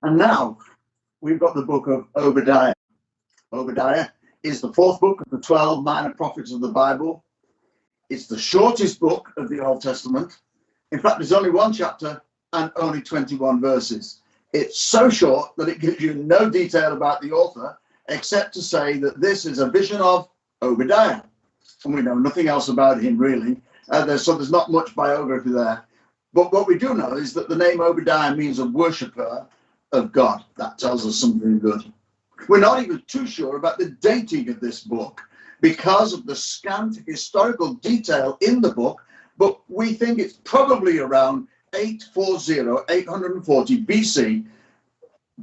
And now we've got the book of Obadiah. Obadiah is the fourth book of the 12 minor prophets of the Bible. It's the shortest book of the Old Testament. In fact, there's only one chapter and only 21 verses. It's so short that it gives you no detail about the author, except to say that this is a vision of Obadiah. And we know nothing else about him, really. So there's not much biography there. But what we do know is that the name Obadiah means a worshipper of God. That tells us something good. We're not even too sure about the dating of this book because of the scant historical detail in the book, but we think it's probably around 840 BC,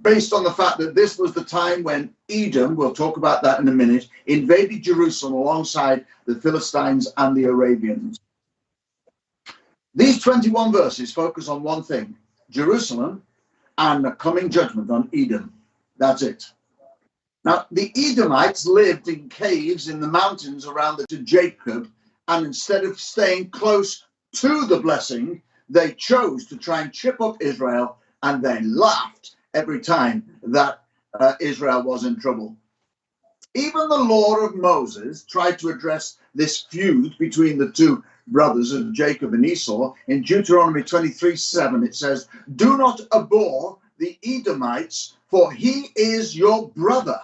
based on the fact that this was the time when Edom, we'll talk about that in a minute, invaded Jerusalem alongside the Philistines and the Arabians. These 21 verses focus on one thing: Jerusalem and the coming judgment on Edom. That's it. Now, the Edomites lived in caves in the mountains around to Jacob, and instead of staying close to the blessing, they chose to try and trip up Israel, and they laughed every time that Israel was in trouble. Even the law of Moses tried to address this feud between the two brothers of Jacob and Esau. In Deuteronomy 23:7, it says, "Do not abhor the Edomites, for he is your brother."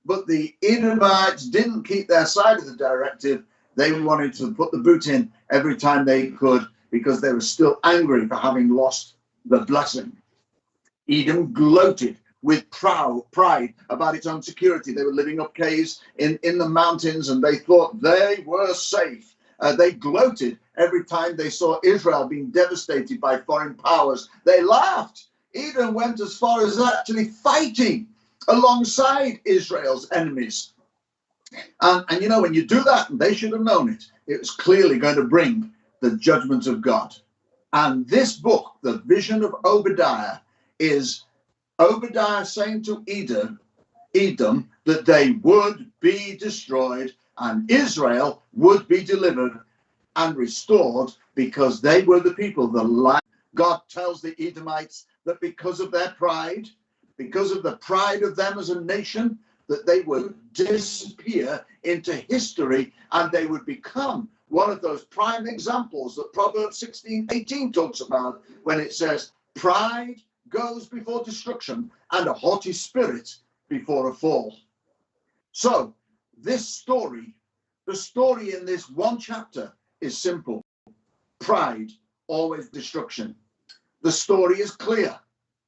But the Edomites didn't keep their side of the directive. They wanted to put the boot in every time they could because they were still angry for having lost the blessing. Edom gloated with pride about its own security. They were living up caves in the mountains, and they thought they were safe. They gloated every time they saw Israel being devastated by foreign powers. They laughed. Edom went as far as actually fighting alongside Israel's enemies. And you know, when you do that, and they should have known it, it was clearly going to bring the judgment of God. And this book, the vision of Obadiah, is Obadiah saying to Edom that they would be destroyed and Israel would be delivered and restored because they were the people, the land. God tells the Edomites that because of their pride, because of the pride of them as a nation, that they would disappear into history and they would become one of those prime examples that Proverbs 16:18 talks about when it says, "Pride goes before destruction and a haughty spirit before a fall." So this story, the story in this one chapter is simple. Pride, always destruction. The story is clear.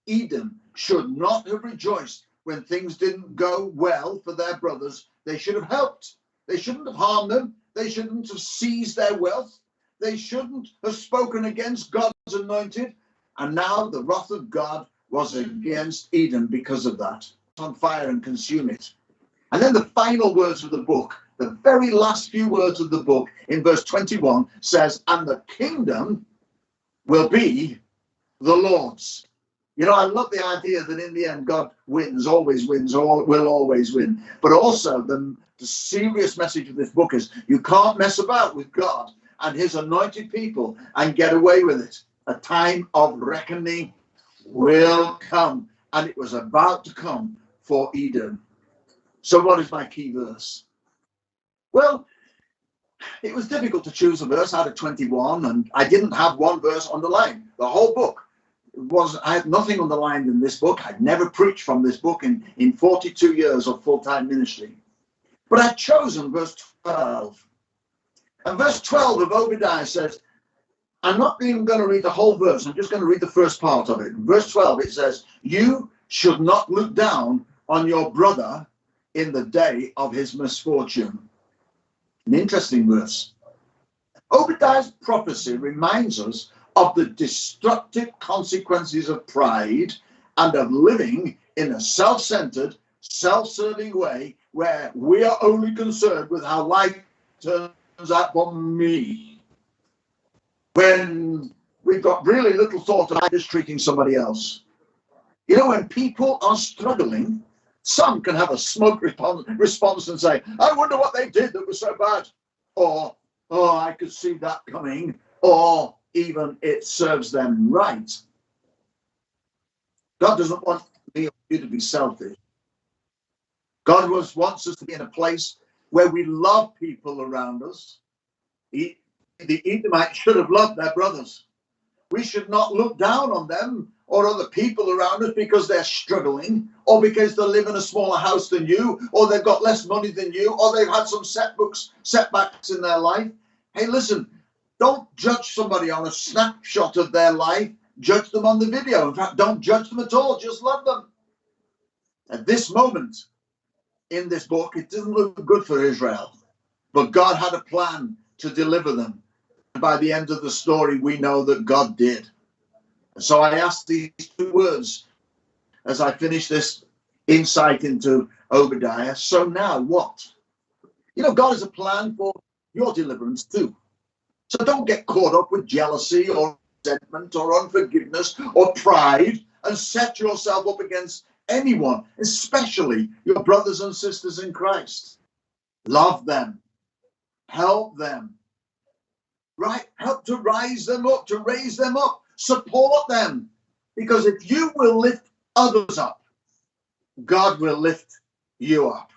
Edom should not have rejoiced when things didn't go well for their brothers. They should have helped. They shouldn't have harmed them. They shouldn't have seized their wealth. They shouldn't have spoken against God's anointed. And now the wrath of God was against Edom because of that. On fire and consume it. And then the final words of the book, the very last few words of the book in verse 21 says, "And the kingdom will be the Lord's." You know, I love the idea that in the end, God always wins, or will always win. But also the serious message of this book is you can't mess about with God and his anointed people and get away with it. A time of reckoning will come, and it was about to come for Edom. So what is my key verse? Well, it was difficult to choose a verse out of 21, and I didn't have one verse underlined. The whole book I had nothing underlined in this book. I'd never preached from this book in 42 years of full-time ministry. But I'd chosen verse 12. And verse 12 of Obadiah says, I'm not even going to read the whole verse. I'm just going to read the first part of it. In verse 12, it says, "You should not look down on your brother in the day of his misfortune." An interesting verse. Obadiah's prophecy reminds us of the destructive consequences of pride and of living in a self-centered, self-serving way where we are only concerned with how life turns out for me. When we've got really little thought of just treating somebody else. You know, when people are struggling, some can have a smoke response and say, "I wonder what they did that was so bad." Or, "Oh, I could see that coming." Or even, "It serves them right." God doesn't want me or you to be selfish. God wants us to be in a place where we love people around us. The Edomites should have loved their brothers. We should not look down on them or other people around us because they're struggling, or because they live in a smaller house than you, or they've got less money than you, or they've had some setbacks in their life. Hey, listen, don't judge somebody on a snapshot of their life. Judge them on the video. In fact, don't judge them at all. Just love them. At this moment in this book, it doesn't look good for Israel, but God had a plan to deliver them. And by the end of the story, we know that God did. So I ask these two words as I finish this insight into Obadiah. So now what? You know, God has a plan for your deliverance too. So don't get caught up with jealousy or resentment or unforgiveness or pride and set yourself up against anyone, especially your brothers and sisters in Christ. Love them. Help them. Right? Help to raise them up, support them. Because if you will lift others up, God will lift you up.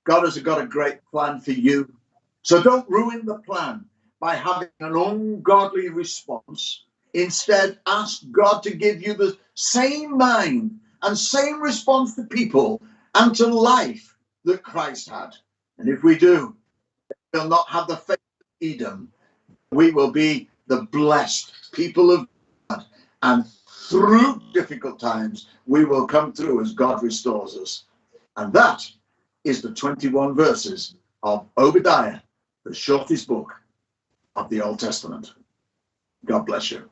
God has got a great plan for you. So don't ruin the plan by having an ungodly response. Instead, ask God to give you the same mind and same response to people and to life that Christ had. And if we do, we'll not have the faith of Edom. We will be the blessed people of God, and through difficult times, we will come through as God restores us. And that is the 21 verses of Obadiah, the shortest book of the Old Testament. God bless you.